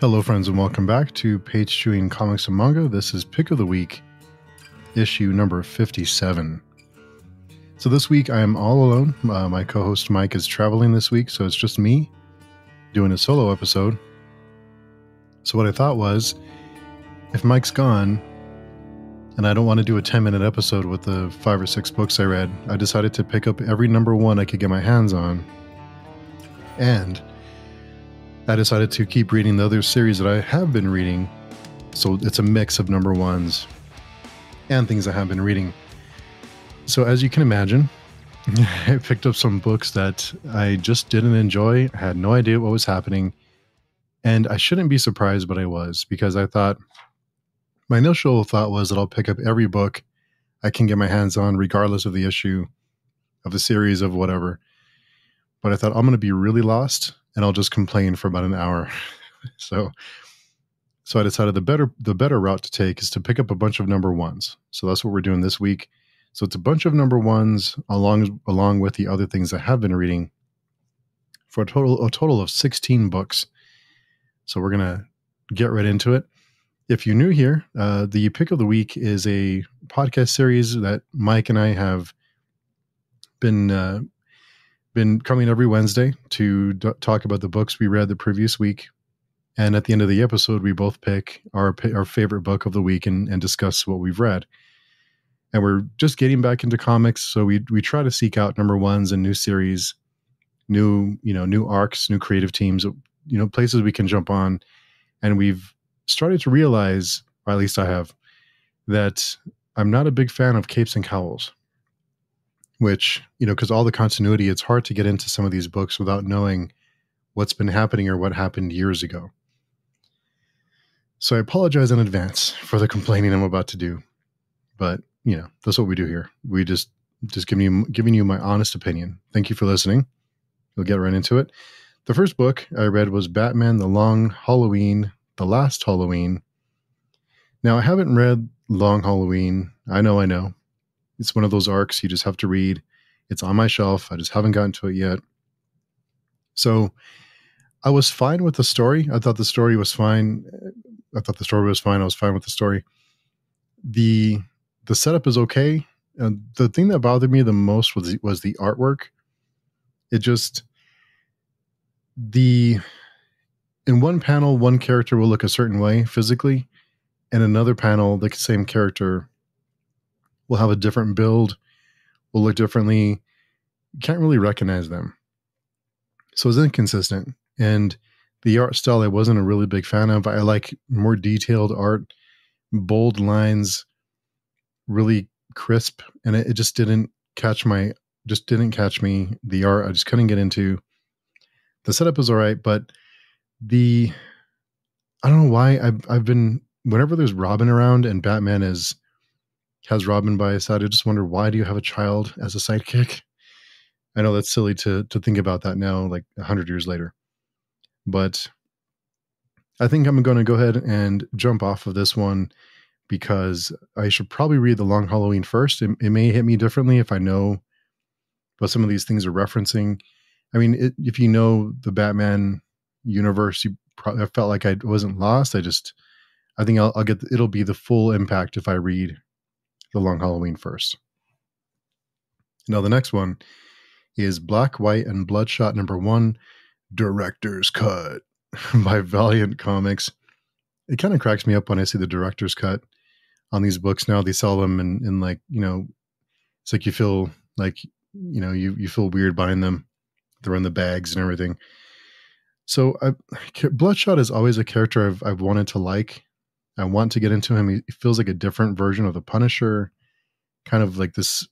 Hello, friends, and welcome back to Page Chewing Comics and Manga. This is Pick of the Week, issue number 57. So this week I am all alone. My co-host Mike is traveling this week, so it's just me doing a solo episode. So what I thought was, if Mike's gone, and I don't want to do a 10-minute episode with the 5 or 6 books I read, I decided to pick up every number one I could get my hands on. And I decided to keep reading the other series that I have been reading. So it's a mix of number ones and things I have been reading. So as you can imagine, I picked up some books that I just didn't enjoy. I had no idea what was happening. And I shouldn't be surprised, but I was, because I thought, my initial thought was that I'll pick up every book I can get my hands on, regardless of the issue, of the series, of whatever. But I thought, I'm going to be really lost, and I'll just complain for about an hour. So I decided the better route to take is to pick up a bunch of number ones. So that's what we're doing this week. So it's a bunch of number ones along with the other things I have been reading for a total of 16 books. So we're gonna get right into it. If you're new here, the Pick of the Week is a podcast series that Mike and I have been coming every Wednesday to talk about the books we read the previous week. And at the end of the episode, we both pick our favorite book of the week and discuss what we've read. And we're just getting back into comics. So we try to seek out number ones and new series, new arcs, new creative teams, places we can jump on. And we've started to realize, or at least I have, that I'm not a big fan of capes and cowls. Which, because all the continuity, it's hard to get into some of these books without knowing what's been happening or what happened years ago. So I apologize in advance for the complaining I'm about to do. But, that's what we do here. We just giving you my honest opinion. Thank you for listening. We'll get right into it. The first book I read was Batman: The Long Halloween, The Last Halloween. Now, I haven't read Long Halloween. I know. It's one of those arcs you just have to read. It's on my shelf. I just haven't gotten to it yet. So I was fine with the story. I thought the story was fine. I was fine with the story. The setup is okay. The thing that bothered me the most was the artwork. It just, in one panel, one character will look a certain way physically, and another panel, the same character will have a different build, will look differently. You can't really recognize them. So it's inconsistent. And the art style I wasn't a really big fan of. I like more detailed art, bold lines, really crisp. And it just didn't catch me. The art, I just couldn't get into. The setup is all right, but I don't know why I've been, whenever there's Robin around and Batman has Robin by his side, I just wonder, why do you have a child as a sidekick? I know that's silly to think about that now, like 100 years later. But I think I'm going to go ahead and jump off of this one because I should probably read The Long Halloween first. It may hit me differently if I know what some of these things are referencing. I mean, if you know the Batman universe, I felt like I wasn't lost. I think it'll be the full impact if I read The Long Halloween first. Now the next one is Black, White, and Bloodshot #1, Director's Cut by Valiant Comics. It kind of cracks me up when I see the director's cut on these books now. They sell them in like, it's like you feel like, you feel weird buying them. They're in the bags and everything. So Bloodshot is always a character I've wanted to like. I want to get into him. He feels like a different version of the Punisher, kind of like this,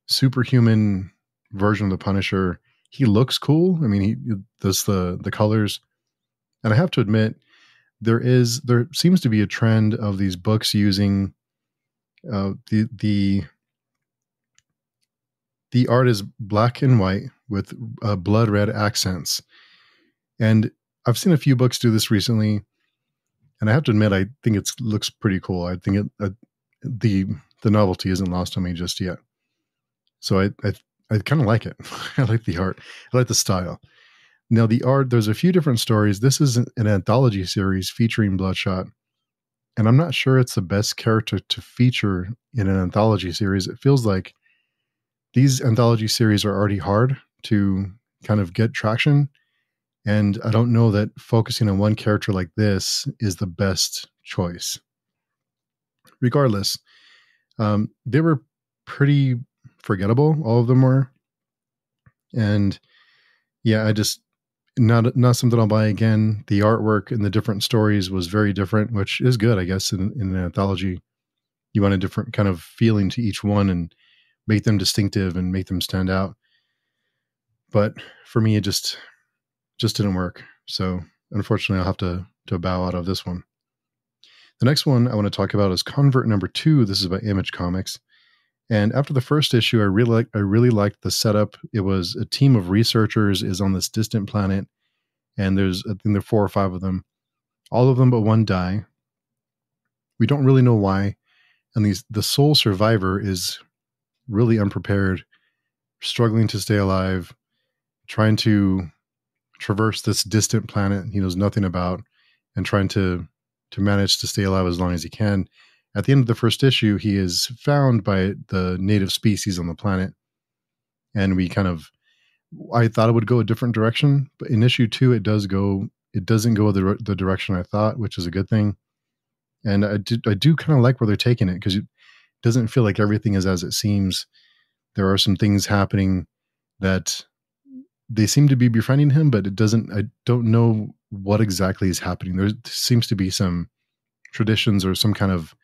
superhuman version of the Punisher. He looks cool. I mean, he does the colors. And I have to admit, there seems to be a trend of these books using the art is black and white with blood red accents. And I've seen a few books do this recently. And I have to admit, I think it looks pretty cool. I think the novelty isn't lost on me just yet. So I kind of like it. I like the art. I like the style. Now, the art, there's a few different stories. This is an anthology series featuring Bloodshot, and I'm not sure it's the best character to feature in an anthology series. It feels like these anthology series are already hard to kind of get traction, and I don't know that focusing on one character like this is the best choice. Regardless, they were pretty forgettable. All of them were. And yeah, I just, not something I'll buy again. The artwork and the different stories was very different, which is good, I guess, in an anthology. You want a different kind of feeling to each one and make them distinctive and make them stand out. But for me, it just didn't work. So unfortunately, I'll have to bow out of this one. The next one I want to talk about is Convert number 2. This is by Image Comics. And after the first issue, I really liked the setup. It was a team of researchers is on this distant planet, and I think there are 4 or 5 of them. All of them but one die. We don't really know why. And the sole survivor is really unprepared, struggling to stay alive, trying to traverse this distant planet he knows nothing about, and trying to manage to stay alive as long as he can. At the end of the first issue, he is found by the native species on the planet. And I thought it would go a different direction, but in issue 2, it doesn't go the direction I thought, which is a good thing. And I do kind of like where they're taking it, because it doesn't feel like everything is as it seems. There are some things happening that they seem to be befriending him, but I don't know what exactly is happening. There seems to be some traditions or some kind of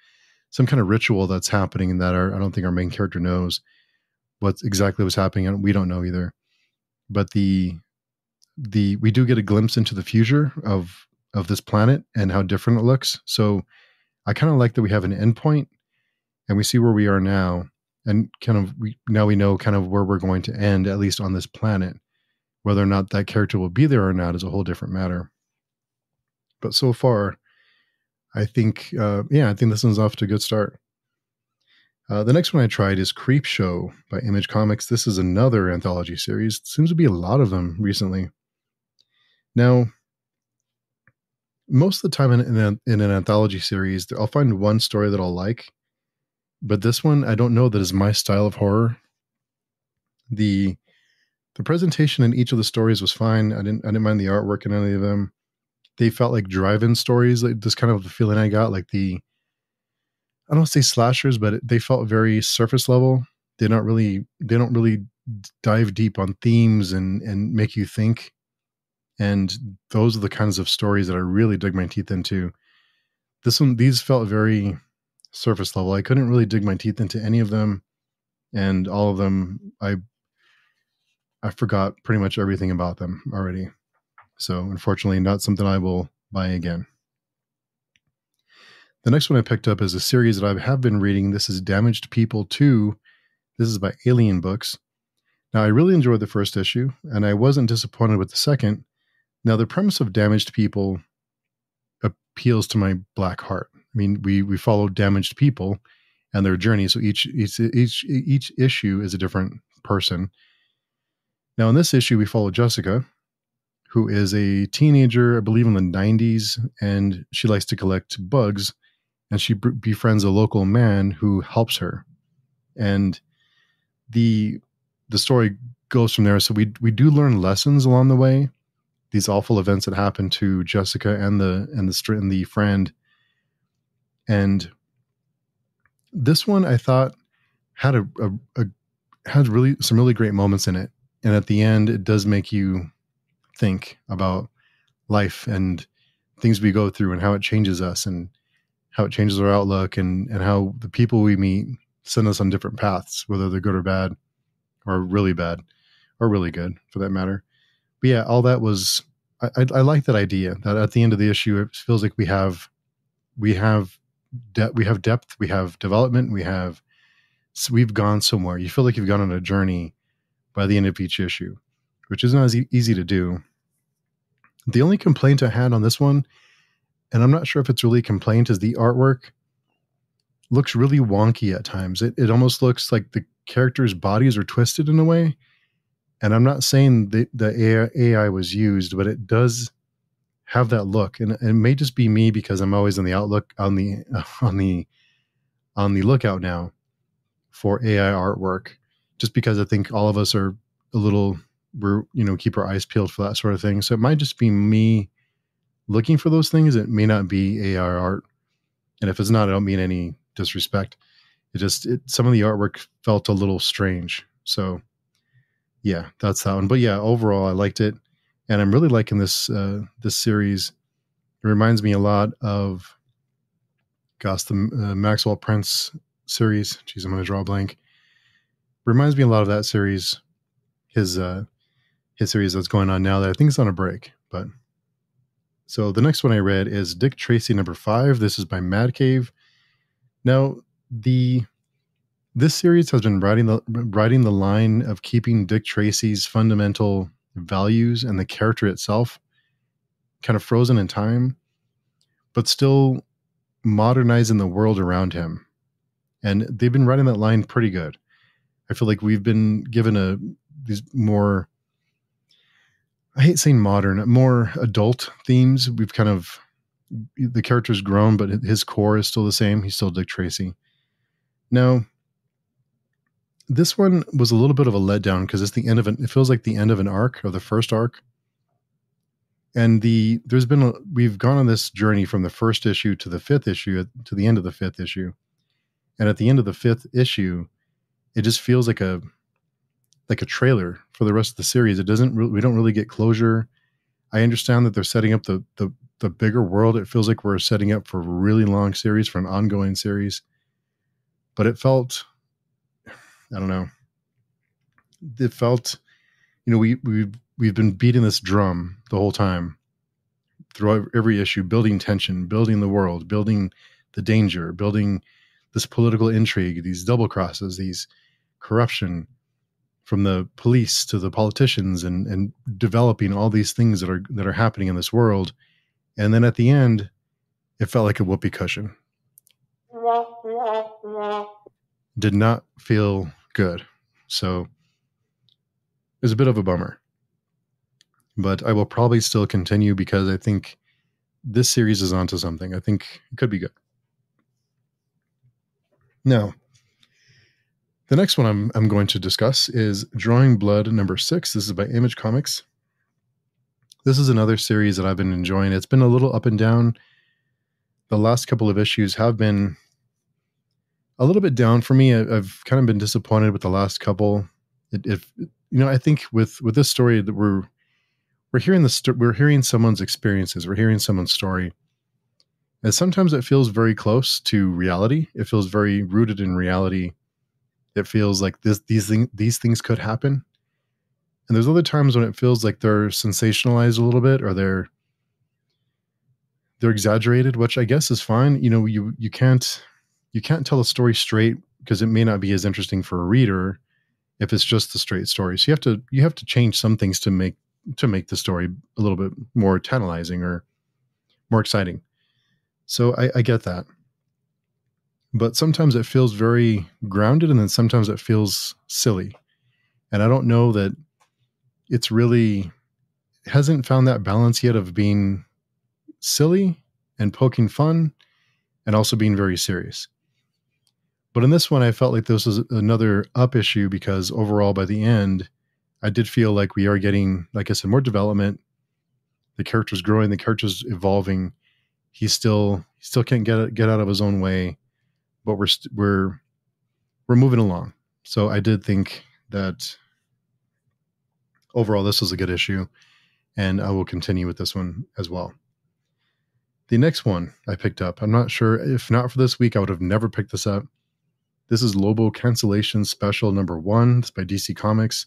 ritual that's happening that I don't think our main character knows what exactly was happening, and we don't know either. But we do get a glimpse into the future of this planet and how different it looks. So I kind of like that we have an endpoint and we see where we are now, and we know kind of where we're going to end, at least on this planet. Whether or not that character will be there or not is a whole different matter. But so far, I think this one's off to a good start. The next one I tried is Creep Show by Image Comics. This is another anthology series. Seems to be a lot of them recently. Now, most of the time in an anthology series, I'll find one story that I'll like, but this one I don't know that is my style of horror. The presentation in each of the stories was fine. I didn't mind the artwork in any of them. They felt like drive-in stories. Like this kind of the feeling I got, like I don't want to say slashers, but they felt very surface level. They don't really dive deep on themes and make you think. And those are the kinds of stories that I really dug my teeth into. These felt very surface level. I couldn't really dig my teeth into any of them, and all of them, I forgot pretty much everything about them already. So unfortunately, not something I will buy again. The next one I picked up is a series that I have been reading. This is Damaged People 2. This is by Alien Books. Now, I really enjoyed the first issue, and I wasn't disappointed with the second. Now, the premise of Damaged People appeals to my black heart. I mean, we follow damaged people and their journey. So each issue is a different person. Now, in this issue, we follow Jessica, who is a teenager, I believe in the 90s, and she likes to collect bugs, and she befriends a local man who helps her. And the story goes from there. So we do learn lessons along the way. These awful events that happen to Jessica and the friend. And this one I thought had had some really great moments in it. And at the end, it does make you think about life and things we go through and how it changes us and how it changes our outlook and how the people we meet send us on different paths, whether they're good or bad or really bad or really good for that matter. But yeah, all that was, I like that idea that at the end of the issue, it feels like we have depth, we have development, we've gone somewhere. You feel like you've gone on a journey by the end of each issue, which isn't as easy to do. The only complaint I had on this one, and I'm not sure if it's really a complaint, is the artwork looks really wonky at times. It almost looks like the characters' bodies are twisted in a way. And I'm not saying the AI was used, but it does have that look. And it may just be me because I'm always on the outlook on the on the lookout now for AI artwork, just because I think all of us are a little, keep our eyes peeled for that sort of thing. So it might just be me looking for those things. It may not be AI art. And if it's not, I don't mean any disrespect. Some of the artwork felt a little strange. So yeah, that's that one. But yeah, overall, I liked it. And I'm really liking this series. It reminds me a lot of, the Maxwell Prince series. Jeez, I'm going to draw a blank. Reminds me a lot of that series. His series that's going on now that I think is on a break. But so the next one I read is Dick Tracy #5. This is by Mad Cave. Now this series has been riding the line of keeping Dick Tracy's fundamental values and the character itself kind of frozen in time, but still modernizing the world around him. And they've been riding that line pretty good. I feel like we've been given these more, I hate saying modern, more adult themes. We've kind of, the character's grown, but his core is still the same. He's still Dick Tracy. Now, this one was a little bit of a letdown because it's the end of it feels like the end of an arc, or the first arc. And we've gone on this journey from the first issue to the fifth issue, to the end of the fifth issue. And at the end of the fifth issue, it just feels like a trailer for the rest of the series. We don't really get closure. I understand that they're setting up the bigger world. It feels like we're setting up for a really long series, for an ongoing series. But it felt, I don't know. It felt, we've been beating this drum the whole time throughout every issue, building tension, building the world, building the danger, building this political intrigue, these double crosses, these corruption from the police to the politicians, and developing all these things that are happening in this world. And then at the end, it felt like a whoopee cushion. Did not feel good. So it was a bit of a bummer. But I will probably still continue because I think this series is onto something. I think it could be good. Now, the next one I'm going to discuss is Drawing Blood #6. This is by Image Comics. This is another series that I've been enjoying. It's been a little up and down. The last couple of issues have been a little bit down for me. I've kind of been disappointed with the last couple. I think with this story that we're hearing someone's experiences. We're hearing someone's story. And sometimes it feels very close to reality. It feels very rooted in reality. It feels like these things could happen. And there's other times when it feels like they're sensationalized a little bit, or they're exaggerated, which I guess is fine. You can't tell a story straight because it may not be as interesting for a reader if it's just the straight story. So you have to change some things to make the story a little bit more tantalizing or more exciting. So I get that. But sometimes it feels very grounded, and then sometimes it feels silly. And I don't know that it's really hasn't found that balance yet of being silly and poking fun and also being very serious. But in this one, I felt like this was another up issue because overall, by the end, I did feel like we are getting, like I said, more development. The character's growing, the character's evolving. He still can't get out of his own way, but we're moving along. So I did think that overall this was a good issue, and I will continue with this one as well. The next one I picked up, I'm not sure, if not for this week, I would have never picked this up. This is Lobo Cancellation Special #1. It's by DC Comics.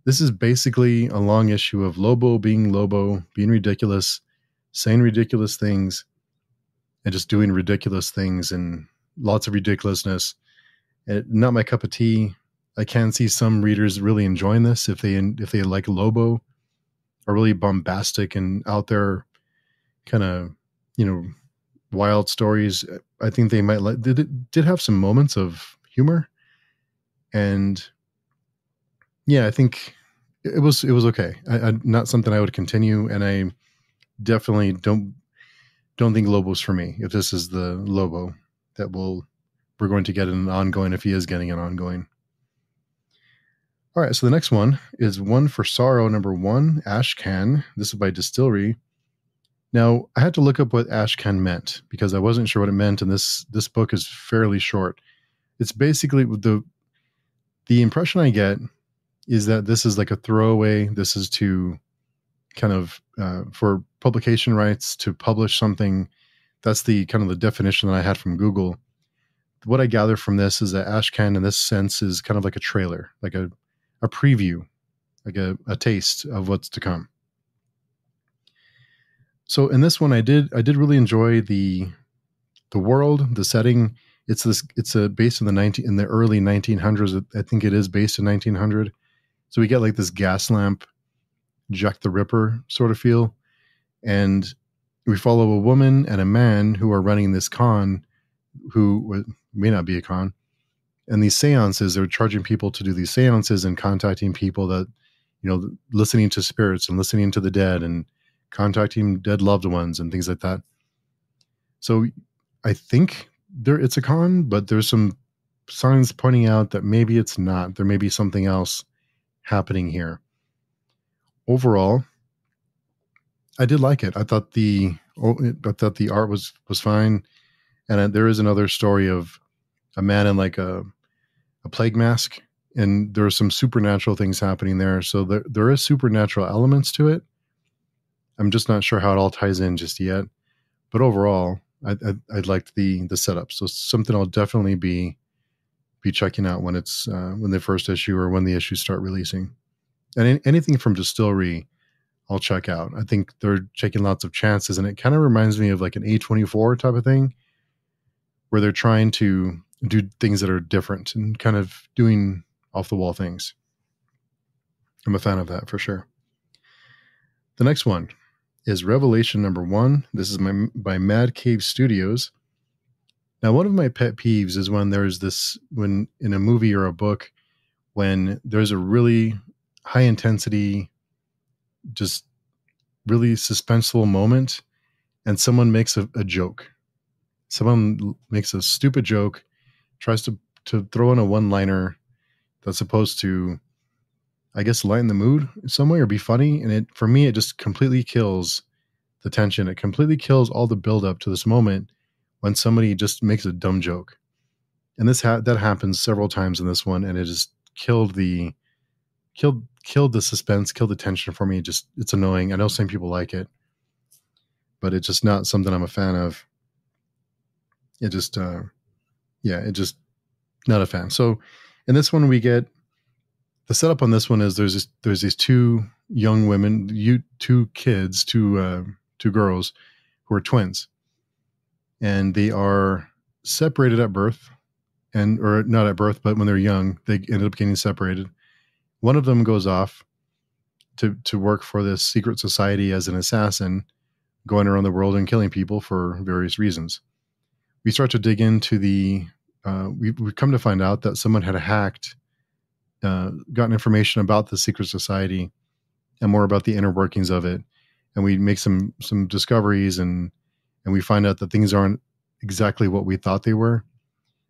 This is basically a long issue of Lobo, being ridiculous, saying ridiculous things, and just doing ridiculous things, and lots of ridiculousness. Not my cup of tea. I can see some readers really enjoying this if they like Lobo, are really bombastic and out there kind of, wild stories. I think they might like. Did have some moments of humor, and yeah, I think it was okay. Not something I would continue, and I definitely don't think Lobo's for me. If this is the Lobo that we're going to get an ongoing, if he is getting an ongoing. All right, so the next one is One for Sorrow, #1, Ashcan. This is by Distillery. Now, I had to look up what Ashcan meant because I wasn't sure what it meant, and this book is fairly short. It's basically the impression I get is that this is like a throwaway. This is to kind of for publication rights to publish something. That's the kind of the definition that I had from Google. What I gather from this is that Ashcan in this sense is kind of like a trailer, like a preview, like a taste of what's to come. So in this one, I did really enjoy the world, the setting. It's based in the early 1900s. I think it is based in 1900. So we get like this gas lamp, Jack the Ripper sort of feel, and we follow a woman and a man who are running this con, who may not be a con. And these seances, they're charging people to do these seances and contacting people that, listening to spirits and listening to the dead and contacting dead loved ones and things like that. So I think it's a con, but there's some signs pointing out that maybe it's not. There may be something else happening here. Overall, I did like it. I thought the art was fine. And there is another story of a man in like a plague mask, and there are some supernatural things happening there. So there is supernatural elements to it. I'm just not sure how it all ties in just yet. But overall, I liked the setup. So something I'll definitely be checking out when it's when the first issue or when the issues start releasing. And anything from Distillery, I'll check out. I think they're taking lots of chances, and it kind of reminds me of like an A24 type of thing, where they're trying to do things that are different and kind of doing off the wall things. I'm a fan of that for sure. The next one is Revelation #1. This is by Mad Cave Studios. Now, one of my pet peeves is when when in a movie or a book, when there's a really high intensity, just really suspenseful moment, and someone makes a joke. Someone makes a stupid joke, tries to throw in a one-liner that's supposed to, I guess, lighten the mood in some way or be funny. And for me, it just completely kills the tension. It completely kills all the build-up to this moment when somebody just makes a dumb joke. And that happens several times in this one, and it just killed the suspense, killed the tension for me. It's annoying. I know some people like it, but it's just not something I'm a fan of. It just not a fan. So in this one, we get the setup on this one is there's these two young women, two kids, two girls who are twins, and they are separated at birth, or not at birth, but when they're young, they ended up getting separated. One of them goes off to work for this secret society as an assassin, going around the world and killing people for various reasons. We start to dig into we come to find out that someone had hacked, gotten information about the secret society and more about the inner workings of it. And we make some discoveries, and we find out that things aren't exactly what we thought they were.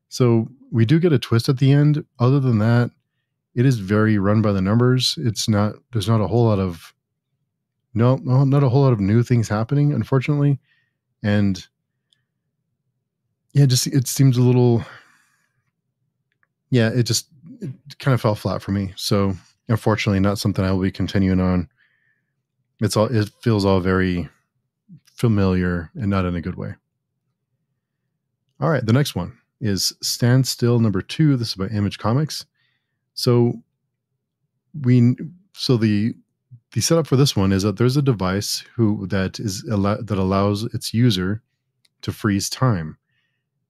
So we do get a twist at the end. Other than that, it is very run by the numbers. There's not a whole lot of, not a whole lot of new things happening, unfortunately. And yeah, it seems a little, it kind of fell flat for me. So unfortunately, not something I will be continuing on. It feels all very familiar and not in a good way. All right. The next one is Stand Still #2. This is by Image Comics. So the setup for this one is that there's a device that allows its user to freeze time.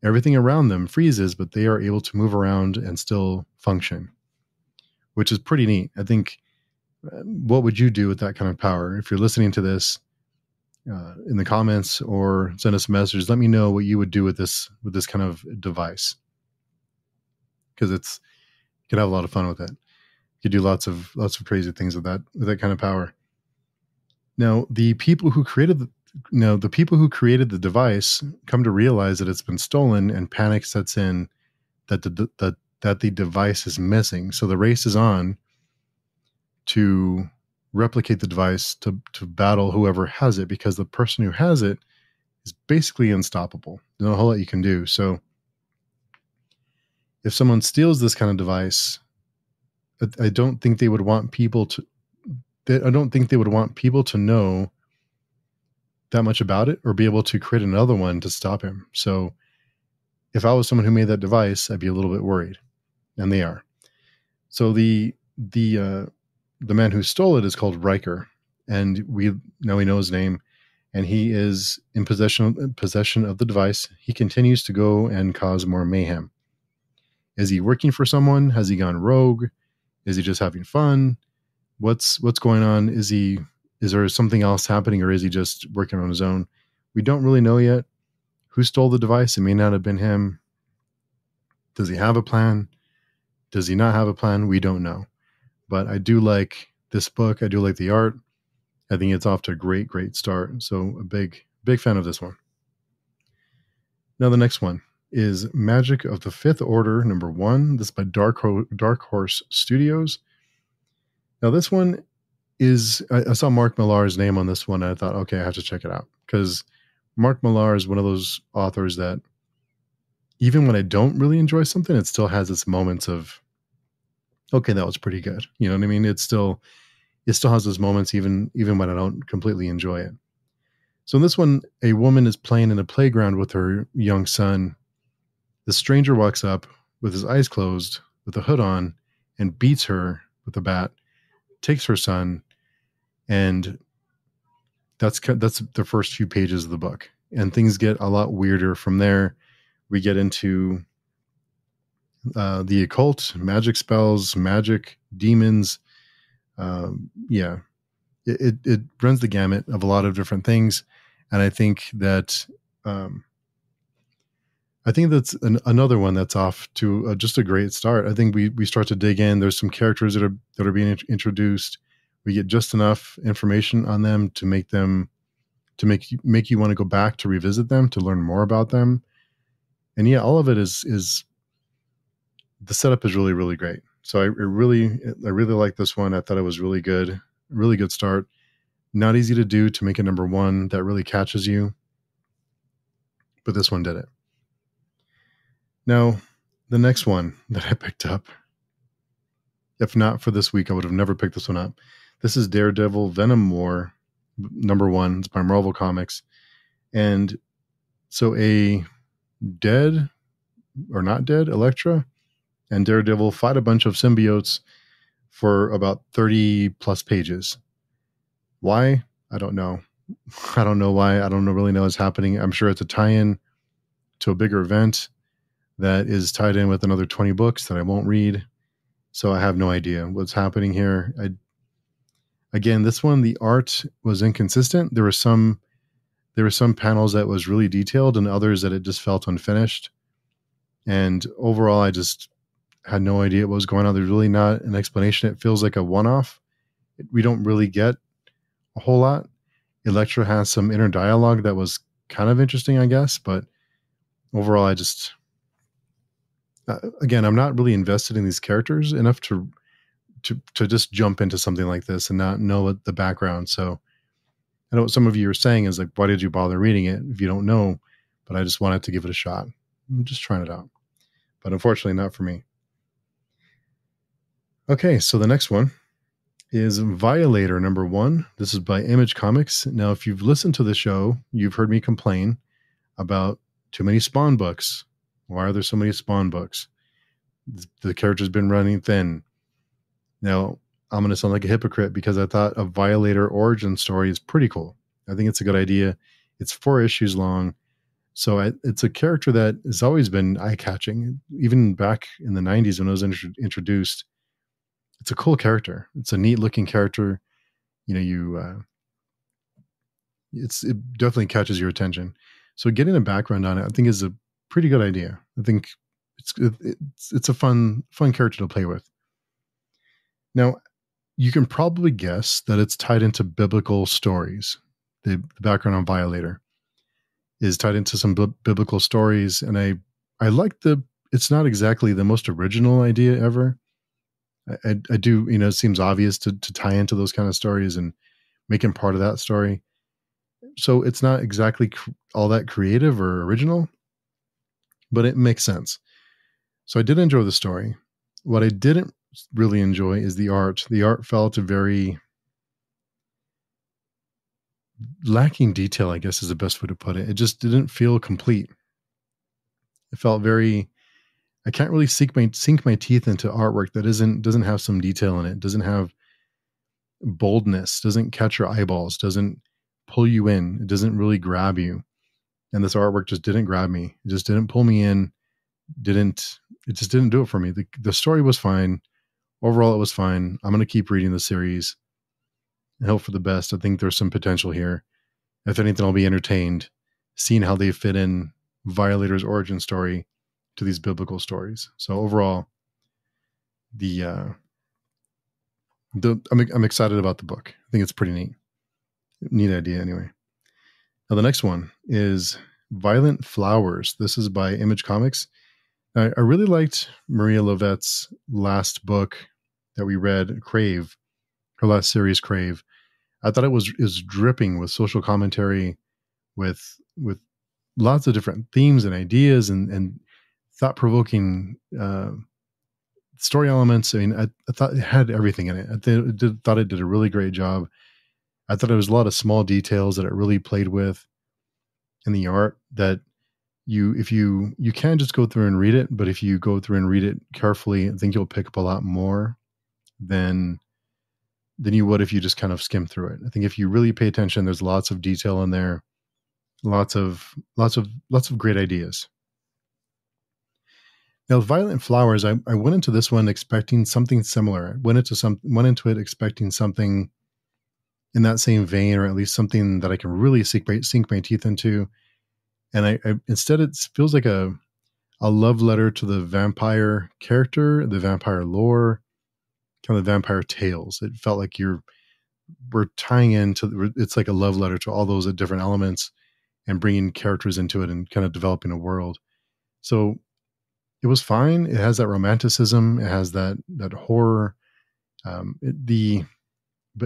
Everything around them freezes, but they are able to move around and still function, which is pretty neat. I think, what would you do with that kind of power? If you're listening to this in the comments, or send us a message, let me know what you would do with this kind of device, because you can have a lot of fun with it. could do lots of crazy things with that kind of power. Now, the people who created the device come to realize that it's been stolen, and panic sets in that the device is missing. So the race is on to replicate the device to battle whoever has it, because the person who has it is basically unstoppable. There's not a whole lot you can do. So if someone steals this kind of device, I don't think they would want people to know that much about it or be able to create another one to stop him. So if I was someone who made that device, I'd be a little bit worried, and they are. So the man who stole it is called Riker, and we know his name, and he is in possession of the device. He continues to go and cause more mayhem. Is he working for someone? Has he gone rogue? Is he just having fun? What's going on? Is there something else happening, or is he just working on his own? We don't really know yet who stole the device. It may not have been him. Does he have a plan? Does he not have a plan? We don't know. But I do like this book. I do like the art. I think it's off to a great start. So a big fan of this one. Now the next one is Magic of the Fifth Order #1. This is by Dark Horse Studios. Now this one is, I saw Mark Millar's name on this one, and I thought, okay, I have to check it out, because Mark Millar is one of those authors that even when I don't really enjoy something, it still has its moments of, okay, that was pretty good. You know what I mean? It still has those moments even when I don't completely enjoy it. So in this one, a woman is playing in a playground with her young son. The stranger walks up with his eyes closed, with a hood on, and beats her with a bat, takes her son, and that's the first few pages of the book. And things get a lot weirder from there. We get into the occult, magic spells, magic, demons. It runs the gamut of a lot of different things. And I think that that's another one that's off to just a great start. I think we start to dig in. There's some characters that are being introduced. We get just enough information on them to make you want to go back to revisit them, to learn more about them. And yeah, all of it is the setup is really, really great. So I really like this one. I thought it was really good start. Not easy to do, to make a #1 that really catches you, but this one did it. Now, the next one that I picked up, if not for this week, I would have never picked this one up. This is Daredevil Venom War #1. It's by Marvel Comics. And so a dead or not dead Elektra and Daredevil fight a bunch of symbiotes for about 30 plus pages. Why? I don't know. I don't know why. I don't really know what's happening. I'm sure it's a tie-in to a bigger event that is tied in with another 20 books that I won't read. So I have no idea what's happening here. Again, this one, the art was inconsistent. There were some panels that was really detailed, and others that it just felt unfinished. And overall, I just had no idea what was going on. There's really not an explanation. It feels like a one-off. We don't really get a whole lot. Elektra has some inner dialogue that was kind of interesting, I guess. But overall, I just, again, I'm not really invested in these characters enough to just jump into something like this and not know what the background. So I know what some of you are saying is like, why did you bother reading it if you don't know? But I just wanted to give it a shot. I'm just trying it out. But unfortunately, not for me. Okay, so the next one is Violator #1. This is by Image Comics. Now, if you've listened to the show, you've heard me complain about too many Spawn books. Why are there so many Spawn books? The character's been running thin. Now, I'm going to sound like a hypocrite because I thought a Violator origin story is pretty cool. I think it's a good idea. It's 4 issues long. So it's a character that has always been eye-catching. Even back in the 90s when it was introduced, it's a cool character. It's a neat-looking character. It definitely catches your attention. So getting a background on it, I think, is a pretty good idea. I think it's a fun character to play with. Now, you can probably guess that it's tied into biblical stories. The background on Violator is tied into some biblical stories, and I like it's not exactly the most original idea ever. I do, it seems obvious to tie into those kind of stories and make him part of that story. So it's not exactly all that creative or original, but it makes sense. So I did enjoy the story. What I didn't really enjoy is the art. The art felt very lacking detail, I guess is the best way to put it. It just didn't feel complete. It felt very, I can't really sink my teeth into artwork that doesn't have some detail in it, doesn't have boldness, doesn't catch your eyeballs, doesn't pull you in, it doesn't really grab you. And this artwork just didn't grab me. It just didn't pull me in. It just didn't do it for me. The story was fine. Overall, it was fine. I'm going to keep reading the series and hope for the best. I think there's some potential here. If anything, I'll be entertained seeing how they fit in Violator's origin story to these biblical stories. So overall, I'm excited about the book. I think it's pretty neat idea anyway. Now the next one is Violent Flowers. This is by Image Comics. I really liked Maria Lovette's last book that we read, Crave, her last series, Crave. I thought it was dripping with social commentary, with lots of different themes and ideas and thought-provoking story elements. I mean, I thought it had everything in it. I thought it did a really great job. I thought there was a lot of small details that it really played with in the art that you can just go through and read it, but if you go through and read it carefully, I think you'll pick up a lot more than you would if you just kind of skim through it. I think if you really pay attention, there's lots of detail in there, lots of great ideas. Now, Violent Flowers, I went into this one expecting something similar. I went into it expecting something in that same vein, or at least something that I can really sink my teeth into. And I instead, it feels like a love letter to the vampire character, the vampire lore, kind of the vampire tales. It felt like we're tying into, it's like a love letter to all those different elements and bringing characters into it and kind of developing a world. So it was fine. It has that romanticism. It has that horror. But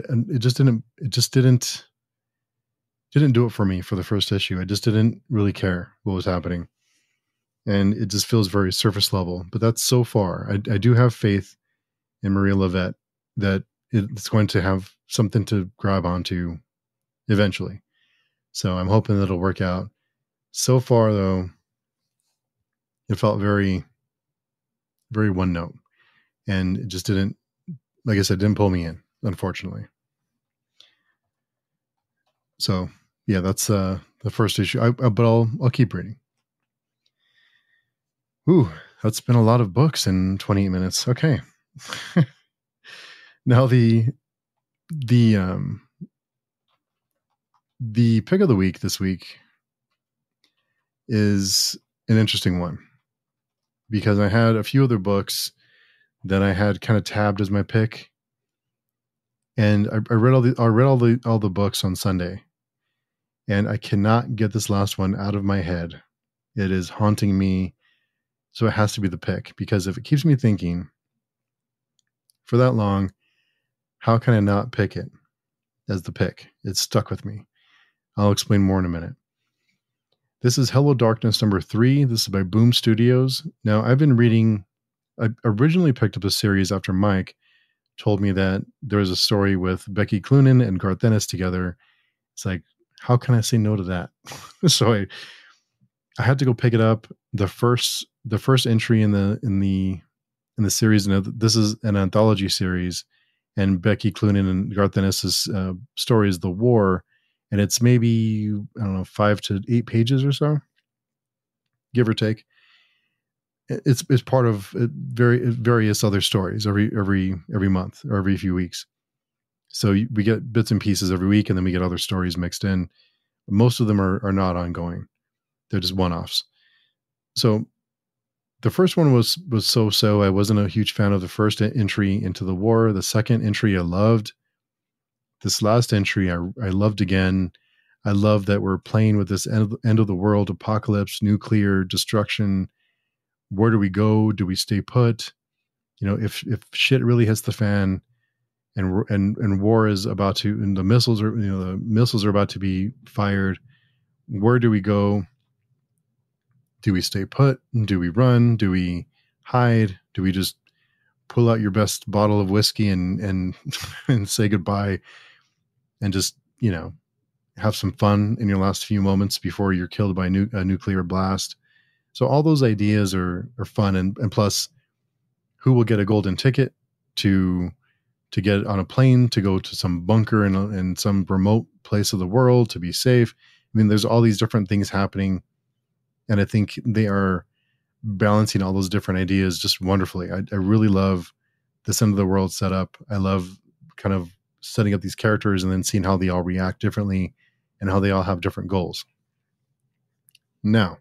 it just didn't do it for me for the first issue. I just didn't really care what was happening. And it just feels very surface level, but that's so far. I do have faith in Maria Lovette that it's going to have something to grab onto eventually. So I'm hoping that it'll work out. So far though, it felt very, very one note, and it just didn't, like I said, didn't pull me in, unfortunately. So yeah, that's the first issue. But I'll keep reading. Ooh, that's been a lot of books in 28 minutes. Okay. Now the pick of the week this week is an interesting one because I had a few other books that I had kind of tabbed as my pick, and I read all the books on Sunday, and I cannot get this last one out of my head. It is haunting me, so it has to be the pick, because if it keeps me thinking for that long, how can I not pick it as the pick? It's stuck with me. I'll explain more in a minute. This is Hello Darkness number 3. This is by Boom Studios. Now, I originally picked up a series after Mike told me that there was a story with Becky Cloonan and Garth Ennis together. It's like, how can I say no to that? So I had to go pick it up. The first entry in the series, this is an anthology series, and Becky Cloonan and Garth Ennis' story is The War, and it's maybe, I don't know, 5 to 8 pages or so, give or take. It's part of various other stories every month or every few weeks. So we get bits and pieces every week, and then we get other stories mixed in. Most of them are not ongoing. They're just one-offs. So The first one was so. I wasn't a huge fan of the first entry into the war. The second entry I loved. This last entry I loved again. I love that we're playing with this end of the world apocalypse, nuclear destruction. Where do we go? Do we stay put? If shit really hits the fan, and war is about to, and the missiles are about to be fired. Where do we go? Do we stay put? Do we run? Do we hide? Do we just pull out your best bottle of whiskey and and say goodbye and just have some fun in your last few moments before you're killed by a nuclear blast? So all those ideas are fun, and plus, who will get a golden ticket to get on a plane to go to some bunker in some remote place of the world to be safe? I mean, there's all these different things happening, and I think they are balancing all those different ideas just wonderfully. I really love this end of the world setup. I love kind of setting up these characters and then seeing how they all react differently and how they all have different goals. Now,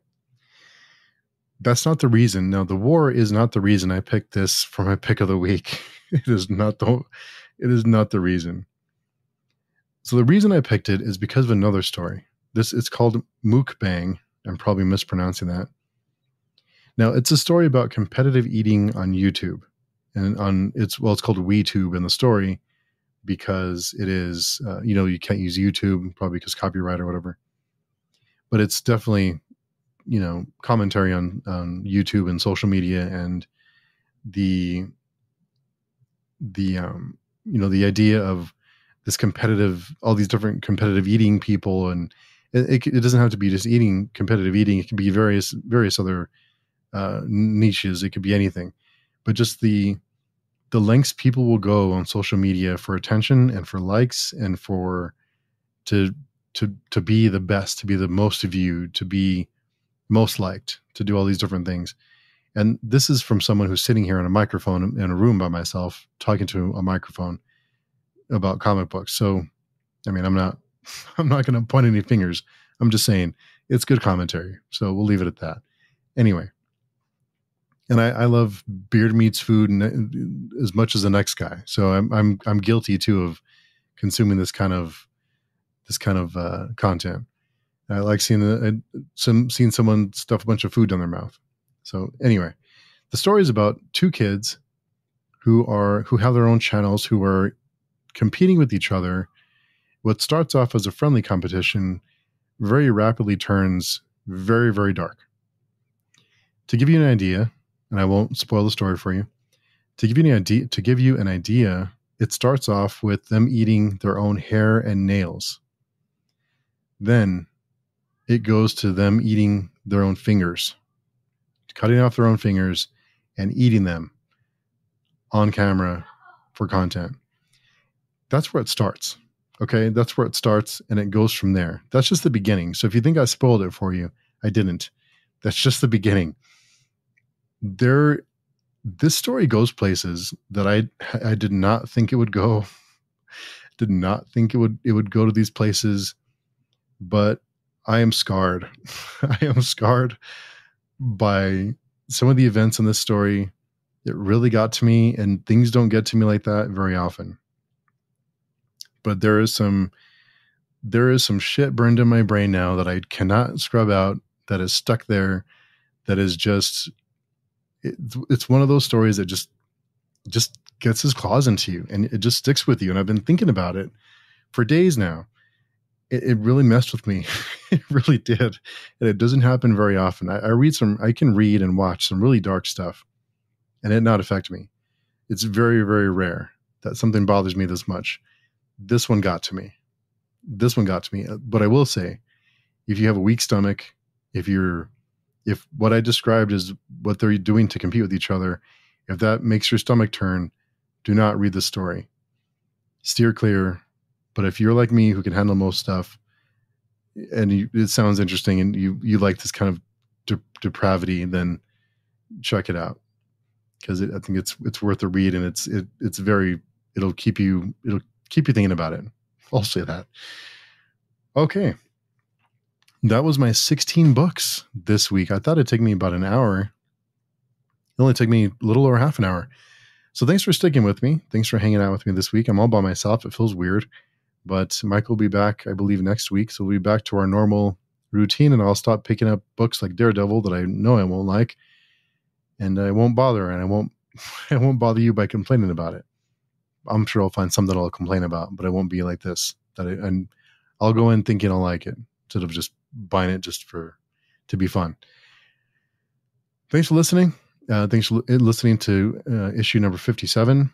that's not the reason. Now, the war is not the reason I picked this for my pick of the week. It is not the reason. So the reason I picked it is because of another story. It's called Mukbang. I'm probably mispronouncing that. Now, it's a story about competitive eating on YouTube, and it's called WeTube in the story because it is you can't use YouTube probably because copyright or whatever. But it's definitely commentary on YouTube and social media and the idea of this all these different competitive eating people, and it doesn't have to be just competitive eating. It can be various other niches. It could be anything, but just the lengths people will go on social media for attention and for likes and to be the best, to be the most viewed, to be most liked, to do all these different things. And this is from someone who's sitting here on a microphone in a room by myself, talking to a microphone about comic books. So, I mean, I'm not going to point any fingers. I'm just saying it's good commentary. So we'll leave it at that. Anyway. And I love beard meets food as much as the next guy. So I'm guilty too of consuming this kind of content. I like seeing someone stuff a bunch of food down their mouth. So anyway, the story is about two kids who have their own channels, who are competing with each other. What starts off as a friendly competition very rapidly turns very, very dark. To give you an idea, and I won't spoil the story for you, to give you an idea, it starts off with them eating their own hair and nails. Then it goes to them eating their own fingers, cutting off their own fingers and eating them on camera for content. That's where it starts. Okay, that's where it starts, and it goes from there. That's just the beginning. So if you think I spoiled it for you, I didn't. That's just the beginning. This story goes places that I did not think it would go. Did not think it would go to these places, but I am scarred. I am scarred by some of the events in this story. It really got to me, and things don't get to me like that very often. But there is some shit burned in my brain now that I cannot scrub out, that is stuck there, that is just, it's one of those stories that just gets his claws into you, and it just sticks with you. And I've been thinking about it for days now. It really messed with me. It really did. And it doesn't happen very often. I can read and watch some really dark stuff and it not affect me. It's very, very rare that something bothers me this much. This one got to me. But I will say, if you have a weak stomach, if what I described is what they're doing to compete with each other, if that makes your stomach turn, do not read the story. Steer clear. But if you're like me, who can handle most stuff, and it sounds interesting, and you like this kind of depravity, then check it out, because I think it's worth a read, and it'll keep you thinking about it. I'll say that. Okay, that was my 16 books this week. I thought it'd take me about an hour. only took me a little over half an hour. So thanks for sticking with me. Thanks for hanging out with me this week. I'm all by myself. It feels weird, but Mike will be back, I believe, next week. So we'll be back to our normal routine, and I'll stop picking up books like Daredevil that I know I won't like, and I won't bother, and I won't bother you by complaining about it. I'm sure I'll find something I'll complain about, but it won't be like this. And I'll go in thinking I'll like it instead of just buying it just to be fun. Thanks for listening. Thanks for listening to issue number 57.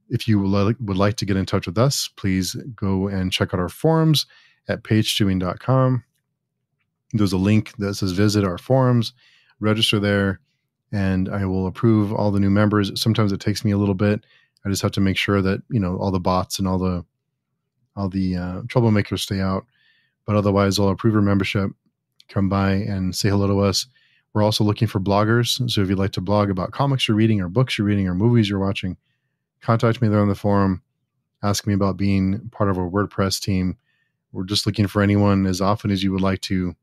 If you would like to get in touch with us, please go and check out our forums at pagechewing.com. There's a link that says visit our forums, register there, and I will approve all the new members. Sometimes it takes me a little bit. I just have to make sure that, all the bots and all the troublemakers stay out. But otherwise, I'll approve your membership. Come by and say hello to us. We're also looking for bloggers. So if you'd like to blog about comics you're reading or books you're reading or movies you're watching, contact me there on the forum. Ask me about being part of our WordPress team. We're just looking for anyone as often as you would like to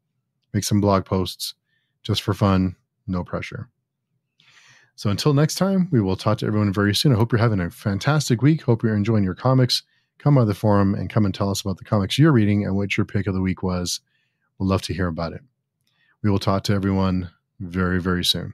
make some blog posts just for fun, no pressure. So until next time, we will talk to everyone very soon. I hope you're having a fantastic week. Hope you're enjoying your comics. Come by the forum and come and tell us about the comics you're reading and what your pick of the week was. We'd love to hear about it. We will talk to everyone very, very soon.